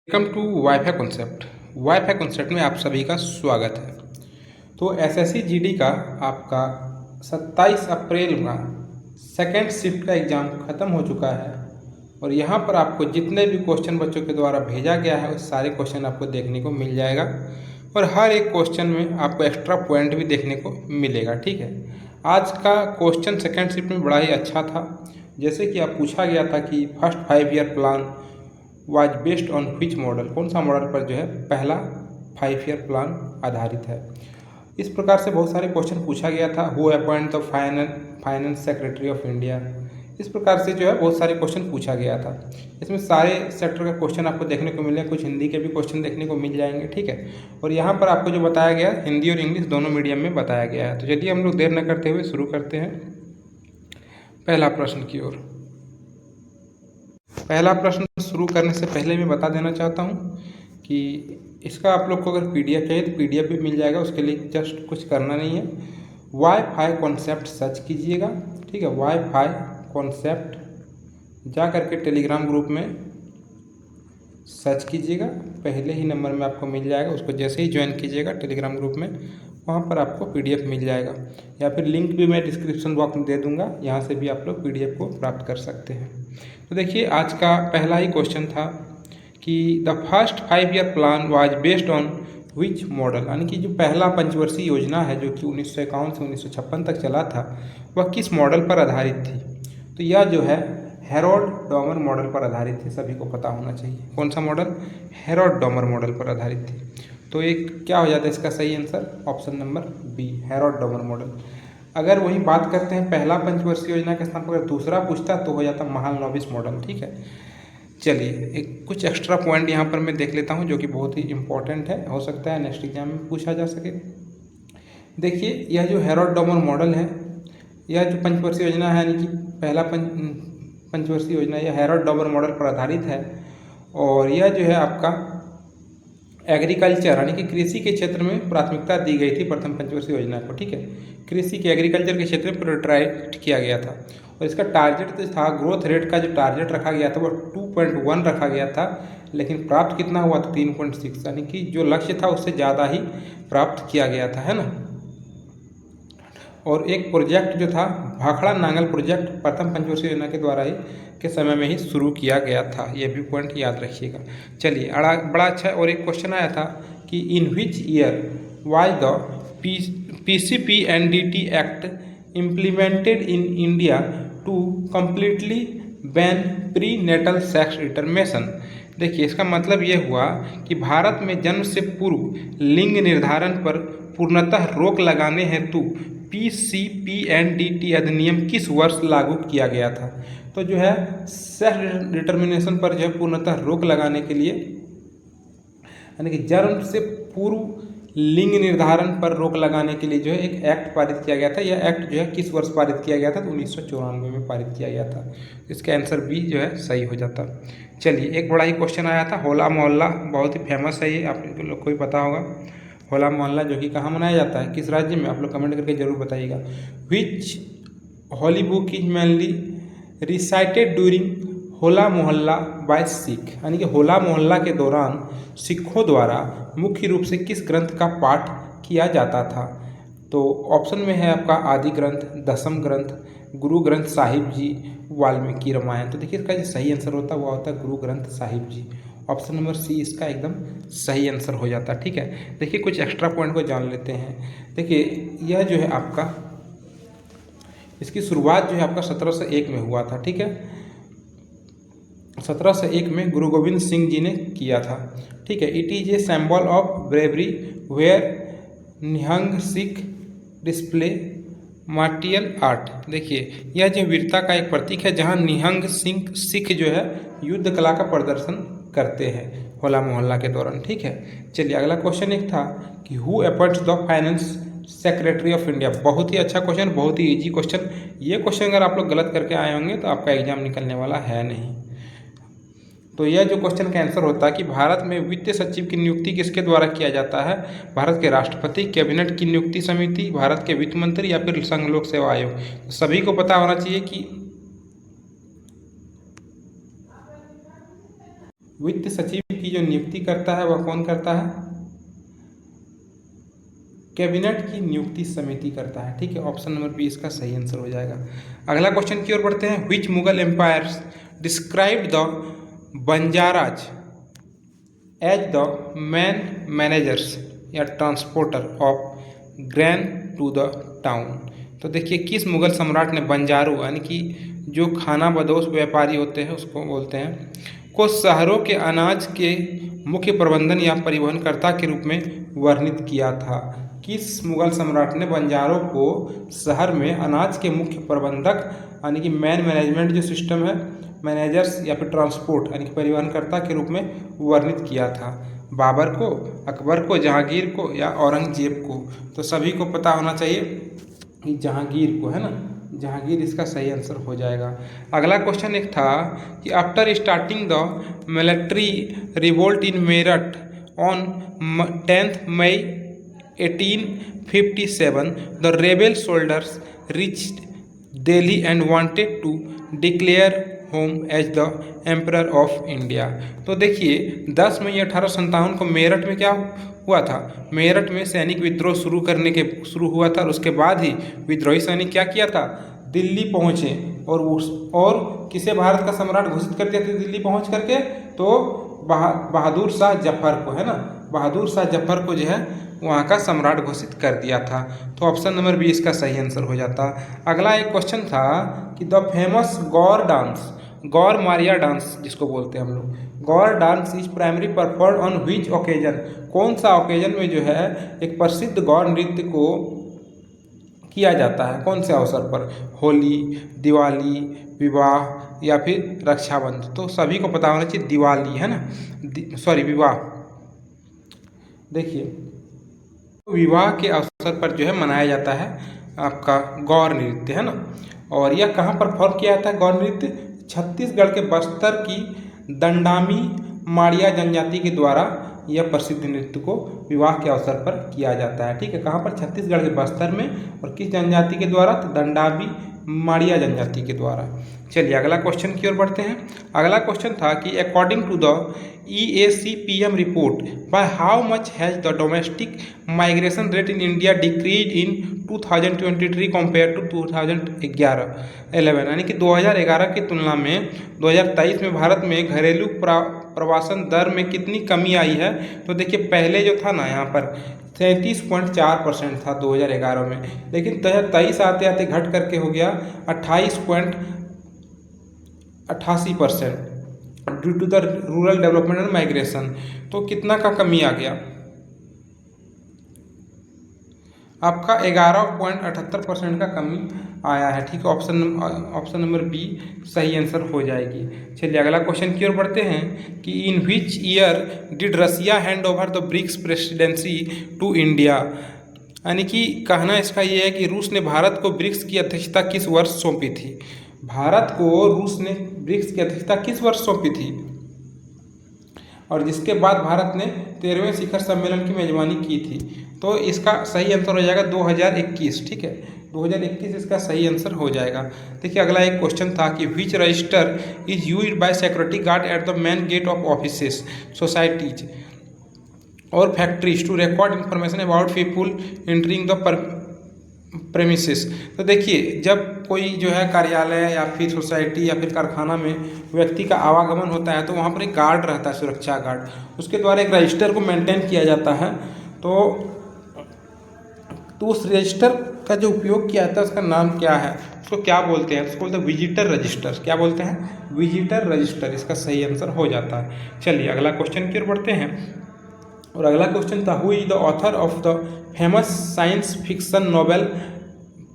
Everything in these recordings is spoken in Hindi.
Welcome to wifi concept. Wifi concept में आप सभी का स्वागत है। तो एसएससी जीडी का आपका 27 अप्रैल का सेकेंड शिफ्ट का एग्ज़ाम ख़त्म हो चुका है और यहाँ पर आपको जितने भी क्वेश्चन बच्चों के द्वारा भेजा गया है उस सारे क्वेश्चन आपको देखने को मिल जाएगा और हर एक क्वेश्चन में आपको एक्स्ट्रा पॉइंट भी देखने को मिलेगा। ठीक है, आज का क्वेश्चन सेकेंड शिफ्ट में बड़ा ही अच्छा था। जैसे कि आप पूछा गया था कि first 5 year plan was based on which model, कौन सा मॉडल पर जो है पहला 5 ईयर प्लान आधारित है। इस प्रकार से बहुत सारे क्वेश्चन पूछा गया था। Who appoint the finance secretary of India, इस प्रकार से जो है बहुत सारे क्वेश्चन पूछा गया था। इसमें सारे सेक्टर का क्वेश्चन आपको देखने को मिले, कुछ हिंदी के भी क्वेश्चन देखने को मिल जाएंगे। ठीक है, और यहाँ पर आपको जो बताया गया हिंदी और इंग्लिश दोनों मीडियम में बताया गया है। तो चलिए हम लोग देर न करते हुए शुरू करते हैं पहला प्रश्न की ओर। पहला प्रश्न शुरू करने से पहले मैं बता देना चाहता हूँ कि इसका आप लोग को अगर पीडीएफ चाहिए तो पीडीएफ भी मिल जाएगा। उसके लिए जस्ट कुछ करना नहीं है, वाईफाई कॉन्सेप्ट सर्च कीजिएगा। ठीक है, वाईफाई कॉन्सेप्ट जा करके टेलीग्राम ग्रुप में सर्च कीजिएगा, पहले ही नंबर में आपको मिल जाएगा। उसको जैसे ही ज्वाइन कीजिएगा टेलीग्राम ग्रुप में, वहाँ पर आपको पीडीएफ मिल जाएगा, या फिर लिंक भी मैं डिस्क्रिप्शन बॉक्स में दे दूँगा, यहाँ से भी आप लोग पीडीएफ को प्राप्त कर सकते हैं। तो देखिए, आज का पहला ही क्वेश्चन था कि the first 5 year plan was based on which model, यानी कि जो पहला पंचवर्षीय योजना है जो कि 1951 से 1956 तक चला था, वह किस मॉडल पर आधारित थी। तो यह जो है हेरोल्ड डॉमर मॉडल पर आधारित थी, सभी को पता होना चाहिए। कौन सा मॉडल? हेरोल्ड डॉमर मॉडल पर आधारित थी। तो एक क्या हो जाता है इसका सही answer? Option number B, Harrod Domar model. अगर वही बात करते हैं पहला पंचवर्षीय योजना के स्थान पर अगर दूसरा पूछता तो हो जाता महालनोबिस मॉडल। ठीक है, चलिए एक कुछ एक्स्ट्रा पॉइंट यहाँ पर मैं देख लेता हूँ जो कि बहुत ही इंपॉर्टेंट है, हो सकता है नेक्स्ट एग्जाम में पूछा जा सके। देखिए, यह जो हेरोल्ड डॉमर मॉडल है, यह जो पंचवर्षीय योजना है, यानी कि पहला पंचवर्षीय योजना, यह हेरोल्ड डॉमर मॉडल पर आधारित है। और यह जो है आपका एग्रीकल्चर यानी कि कृषि के क्षेत्र में प्राथमिकता दी गई थी प्रथम पंचवर्षीय योजना को। ठीक है, कृषि के एग्रीकल्चर के क्षेत्र में प्रोट्राइट किया गया था और इसका टारगेट जो था, ग्रोथ रेट का जो टारगेट रखा गया था वो 2.1 रखा गया था, लेकिन प्राप्त कितना हुआ था? 3.6, यानी कि जो लक्ष्य था उससे ज़्यादा ही प्राप्त किया गया था, है ना। और एक प्रोजेक्ट जो था भाखड़ा नांगल प्रोजेक्ट प्रथम पंचवर्षीय योजना के द्वारा ही के समय में ही शुरू किया गया था, यह भी पॉइंट याद रखिएगा। चलिए, बड़ा अच्छा और एक क्वेश्चन आया था कि in which year was the PCPNDT act implemented in India to completely ban prenatal sex determination. देखिए, इसका मतलब ये हुआ कि भारत में जन्म से पूर्व लिंग निर्धारण पर पूर्णतः रोक लगाने हेतु PCPNDT अधिनियम किस वर्ष लागू किया गया था। तो जो है सेक्स डिटर्मिनेशन पर जो है पूर्णतः रोक लगाने के लिए, यानी कि जन्म से पूर्व लिंग निर्धारण पर रोक लगाने के लिए जो है एक एक्ट पारित किया गया था। यह एक्ट जो है किस वर्ष पारित किया गया था? तो 1994 में पारित किया गया था। इसका आंसर बी जो है सही हो जाता। चलिए, एक बड़ा ही क्वेश्चन आया था, होला मोहल्ला, बहुत ही फेमस है ये, आप लोग को भी पता होगा। होला मोहल्ला जो कि कहाँ मनाया जाता है, किस राज्य में? आप लोग कमेंट करके जरूर बताइएगा। Which holy book is mainly recited during Hola Mohalla bye Sikh, यानी कि होला मोहल्ला के दौरान सिखों द्वारा मुख्य रूप से किस ग्रंथ का पाठ किया जाता था। तो ऑप्शन में है आपका आदि ग्रंथ, दसम ग्रंथ, गुरु ग्रंथ साहिब जी, वाल्मीकि रामायण। तो देखिए, इसका जो सही आंसर होता है वो होता है गुरु ग्रंथ साहिब जी। ऑप्शन नंबर सी इसका एकदम सही आंसर हो जाता है। ठीक है, देखिए कुछ एक्स्ट्रा पॉइंट को जान लेते हैं। देखिए, यह जो है आपका, इसकी शुरुआत जो है आपका 1701 में हुआ था। ठीक है, 1701 में गुरु गोविंद सिंह जी ने किया था। ठीक है, it is a symbol of bravery where Nihang Sikh display martial art. देखिए, यह जो वीरता का एक प्रतीक है जहां निहंग सिख जो है युद्ध कला का प्रदर्शन करते हैं होला मोहल्ला के दौरान। ठीक है, चलिए अगला क्वेश्चन एक था कि who appoints the finance secretary of India. बहुत ही अच्छा क्वेश्चन, बहुत ही इजी क्वेश्चन। ये क्वेश्चन अगर आप लोग गलत करके आए होंगे तो आपका एग्जाम निकलने वाला है नहीं। तो यह जो क्वेश्चन का आंसर होता है कि भारत में वित्त सचिव की नियुक्ति किसके द्वारा किया जाता है? भारत के राष्ट्रपति, कैबिनेट की नियुक्ति समिति, भारत के वित्त मंत्री या फिर संघ लोक सेवा आयोग। तो सभी को पता होना चाहिए कि वित्त सचिव की की जो नियुक्ति करता है वह कौन करता है? कैबिनेट की नियुक्ति समिति करता है। ठीक है, ऑप्शन नंबर बी इसका सही आंसर हो जाएगा। अगला क्वेश्चन की ओर बढ़ते हैं। Which Mughal empires described the Banjaras as the man managers या transporter of grain to the town. तो देखिए, किस मुगल सम्राट ने बंजारू यानी कि जो खाना बदोश व्यापारी होते हैं उसको बोलते हैं, को शहरों के अनाज के मुख्य प्रबंधन या परिवहनकर्ता के रूप में वर्णित किया था? किस मुगल सम्राट ने बंजारों को शहर में अनाज के मुख्य प्रबंधक यानी कि मैनेजमेंट जो सिस्टम है, मैनेजर्स या फिर ट्रांसपोर्ट यानी कि परिवहनकर्ता के रूप में वर्णित किया था? बाबर को, अकबर को, जहांगीर को या औरंगजेब को? तो सभी को पता होना चाहिए कि जहांगीर को, है ना, जहांगीर इसका सही आंसर हो जाएगा। अगला क्वेश्चन एक था कि after starting the military revolt in Meerut on 10 May 1857 the rebel soldiers reached Delhi and wanted to declare home as the emperor of India. तो देखिए, 10 मई 1857 को मेरठ में क्या हुआ था? मेरठ में सैनिक विद्रोह शुरू हुआ था और उसके बाद ही विद्रोही सैनिक क्या किया था? दिल्ली पहुंचे और किसे भारत का सम्राट घोषित कर दिया था दिल्ली पहुंच करके? तो बहादुर शाह जफर को, है ना, बहादुर शाह जफर को जो है वहाँ का सम्राट घोषित कर दिया था। तो ऑप्शन नंबर बी इसका सही आंसर हो जाता। अगला एक क्वेश्चन था कि the famous Gaur dance, Gaur Maria dance जिसको बोलते हैं हम लोग, Gaur dance is primary perform on which occasion? कौन सा ओकेजन में जो है एक प्रसिद्ध गौर नृत्य को किया जाता है? कौन से अवसर पर? होली, दिवाली, विवाह या फिर रक्षाबंधन? तो सभी को पता होना चाहिए दिवाली, है ना, विवाह। देखिए, विवाह के अवसर पर जो है मनाया जाता है आपका गौर नृत्य, है ना। और यह कहाँ परफॉर्म किया जाता है गौर नृत्य? छत्तीसगढ़ के बस्तर की दंडामी माड़िया जनजाति के द्वारा यह प्रसिद्ध नृत्य को विवाह के अवसर पर किया जाता है। ठीक है, कहाँ पर? छत्तीसगढ़ के बस्तर में। और किस जनजाति के द्वारा? तो दंडामी माड़िया जनजाति के द्वारा। चलिए अगला क्वेश्चन की ओर बढ़ते हैं। अगला क्वेश्चन था कि according to the EACPM report by how much has the domestic migration rate in India decrease in 2023 compare to 2011 यानी कि 2011 की तुलना में 2023 में भारत में घरेलू प्रवासन दर में कितनी कमी आई है? तो देखिए, पहले जो था ना यहाँ पर 33.4% था 2011 में, लेकिन 2023 आते आते घट करके हो गया 28.88% due to the rural development and migration. तो कितना का कमी आ गया? आपका 11.78% का कमी आया है। ठीक है, ऑप्शन नंबर बी सही आंसर हो जाएगी। चलिए अगला क्वेश्चन की ओर बढ़ते हैं कि in which year did Russia hand over the BRICS presidency to India? यानी कि कहना इसका ये है कि रूस ने भारत को ब्रिक्स की अध्यक्षता किस वर्ष सौंपी थी? भारत को रूस ने ब्रिक्स की अध्यक्षता किस वर्ष सौंपी थी? और जिसके बाद भारत ने 13वें शिखर सम्मेलन की मेजबानी की थी। तो इसका सही आंसर हो जाएगा 2021। ठीक है, 2021 इसका सही आंसर हो जाएगा। देखिए अगला एक क्वेश्चन था कि which register is used by security guard at the main gate of offices, societies और factories to record information about people entering the premises. तो देखिए, जब कोई जो है कार्यालय या फिर सोसाइटी या फिर कारखाना में व्यक्ति का आवागमन होता है तो वहाँ पर एक गार्ड रहता है, सुरक्षा गार्ड, उसके द्वारा एक रजिस्टर को मेंटेन किया जाता है। तो उस रजिस्टर का जो उपयोग किया जाता है उसका नाम क्या है? उसको क्या बोलते हैं? उसको बोलते हैं विजिटर रजिस्टर। क्या बोलते हैं? Visitor register. इसका सही आंसर हो जाता है। चलिए अगला क्वेश्चन की ओर बढ़ते हैं। और अगला क्वेश्चन था who is the author of the famous science fiction novel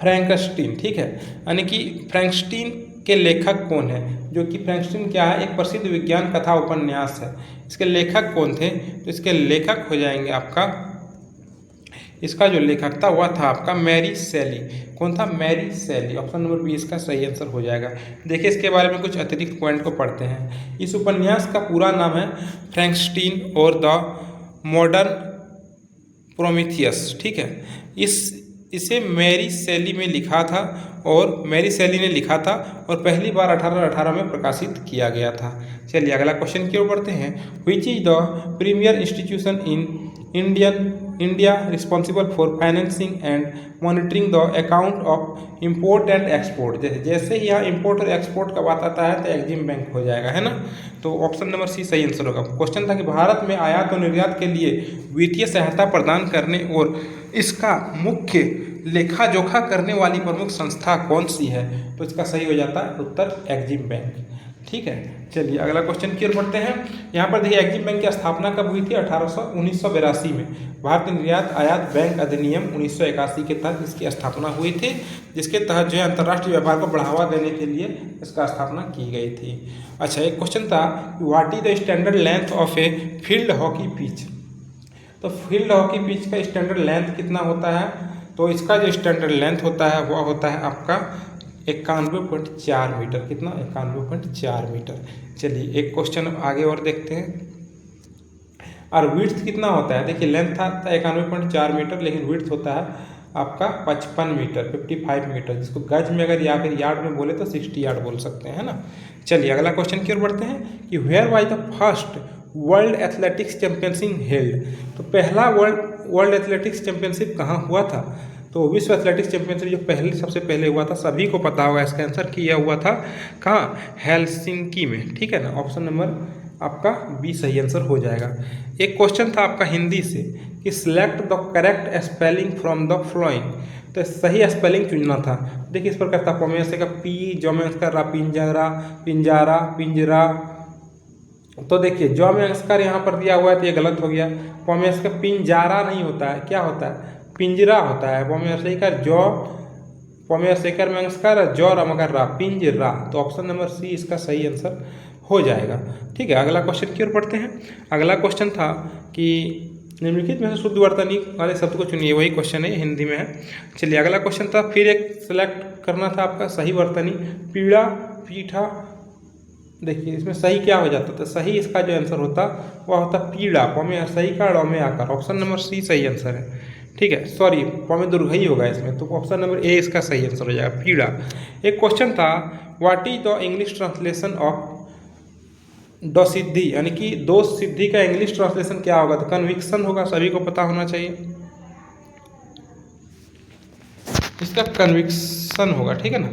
Frankenstein? ठीक है, यानी कि फ्रैंकस्टीन के लेखक कौन है? जो कि फ्रैंकस्टीन क्या है? एक प्रसिद्ध विज्ञान कथा उपन्यास है। इसके लेखक कौन थे? तो इसके लेखक हो जाएंगे आपका, इसका जो लेखक था वह था आपका मैरी शैली। कौन था? मैरी शैली। ऑप्शन नंबर बी इसका सही आंसर हो जाएगा। देखिए इसके बारे में कुछ अतिरिक्त पॉइंट को पढ़ते हैं। इस उपन्यास का पूरा नाम है फ्रैंकस्टीन और द मॉडर्न प्रोमीथियस। ठीक है, इस इसे मैरी शैली में लिखा था और मैरी शैली ने लिखा था और पहली बार 1818 में प्रकाशित किया गया था। चलिए अगला क्वेश्चन की ओर बढ़ते हैं। Which is the premier institution in India responsible for financing and monitoring the account of import and export. जैसे ही यहाँ इम्पोर्ट और एक्सपोर्ट का बात आता है तो एग्जिम बैंक हो जाएगा, है ना। तो ऑप्शन नंबर सी सही आंसर होगा। क्वेश्चन था कि भारत में आयात और निर्यात के लिए वित्तीय सहायता प्रदान करने और इसका मुख्य लेखा जोखा करने वाली प्रमुख संस्था कौन सी है, तो इसका सही हो जाता है उत्तर एग्जिम बैंक। ठीक है, चलिए अगला क्वेश्चन की ओर बढ़ते हैं। यहाँ पर देखिए एग्जिम बैंक की स्थापना कब हुई थी? 1982 में भारतीय निर्यात आयात बैंक अधिनियम 1981 के तहत इसकी स्थापना हुई थी, जिसके तहत जो है अंतर्राष्ट्रीय व्यापार को बढ़ावा देने के लिए इसका स्थापना की गई थी। अच्छा, एक क्वेश्चन था what is the standard length of a field hockey pitch. तो फील्ड हॉकी पिच का स्टैंडर्ड लेंथ कितना होता है? तो इसका जो स्टैंडर्ड लेंथ होता है वह होता है आपका 91.4 मीटर। कितना? 91.4 मीटर। चलिए एक क्वेश्चन आगे और देखते हैं। और विड्थ कितना होता है? देखिए लेंथ था 91.4 मीटर, लेकिन विड्थ होता है आपका 55 मीटर, 55 मीटर, जिसको गज में अगर या फिर यार्ड में बोले तो 60 यार्ड बोल सकते हैं, है ना। चलिए अगला क्वेश्चन की ओर बढ़ते हैं कि where was the first world athletics championship held. तो पहला वर्ल्ड एथलेटिक्स चैंपियनशिप कहाँ हुआ था? तो विश्व एथलेटिक्स चैंपियनशिप जो सबसे पहले हुआ था, सभी को पता होगा इसका आंसर, कि यह हुआ था कहाँ? हेलसिंकी में। ठीक है ना, ऑप्शन नंबर आपका बी सही आंसर हो जाएगा। एक क्वेश्चन था आपका हिंदी से कि select the correct spelling from the flowing. तो सही स्पेलिंग चुनना था। देखिए इस पर कहता पॉमे से का पी, जो में इसका रा, पिंजरा, पिंजारा, पिंजरा। तो देखिए जॉ में अंशकार यहाँ पर दिया हुआ है तो ये गलत हो गया। पॉमेस का पिंजारा नहीं होता है, क्या होता है? पिंजरा होता है। पॉमेसेकर जॉ, पॉमेसेकर में अंशकार जॉ रमकर रा, पिंजरा। तो ऑप्शन नंबर सी इसका सही आंसर हो जाएगा। ठीक है, अगला क्वेश्चन की ओर पढ़ते हैं। अगला क्वेश्चन था कि निम्नलिखित में से शुद्ध वर्तनी वाले शब्द को चुनिए। वही क्वेश्चन है, हिंदी में है। चलिए अगला क्वेश्चन था, फिर एक सिलेक्ट करना था आपका सही वर्तनी। पीड़ा, पीठा। देखिए इसमें सही क्या हो जाता? तो सही इसका जो आंसर होता वह होता पीड़ा। पौमे सही का ड़ में आकर, ऑप्शन नंबर सी सही आंसर है। ठीक है, सॉरी पौमे दुर्घई होगा इसमें, तो ऑप्शन नंबर ए इसका सही आंसर हो जाएगा, पीड़ा। एक क्वेश्चन था what is the English translation of the siddhi, यानी कि दो सिद्धि का इंग्लिश ट्रांसलेशन क्या होगा? तो कन्विक्शन होगा, सभी को पता होना चाहिए, इसका कन्विक्शन होगा। ठीक है ना,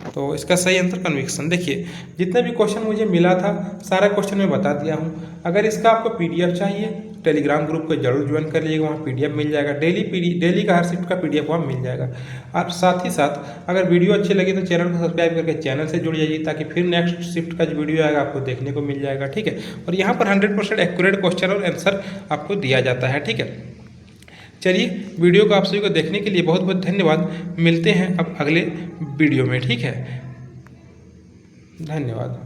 तो इसका सही आंसर कन्विक्शन। देखिए जितने भी क्वेश्चन मुझे मिला था सारा क्वेश्चन मैं बता दिया हूँ। अगर इसका आपको पीडीएफ चाहिए टेलीग्राम ग्रुप को जरूर ज्वाइन कर लीजिएगा, वहाँ पीडीएफ मिल जाएगा। डेली का हर शिफ्ट का पीडीएफ वहाँ मिल जाएगा। और साथ ही साथ अगर वीडियो अच्छी लगी तो चैनल को सब्सक्राइब करके चैनल से जुड़ जाइए, ताकि फिर नेक्स्ट शिफ्ट का जो वीडियो आएगा आपको देखने को मिल जाएगा। ठीक है, और यहाँ पर 100% एक्यूरेट क्वेश्चन और आंसर आपको दिया जाता है। ठीक है, चलिए वीडियो को आप सभी को देखने के लिए बहुत बहुत धन्यवाद। मिलते हैं अब अगले वीडियो में। ठीक है, धन्यवाद।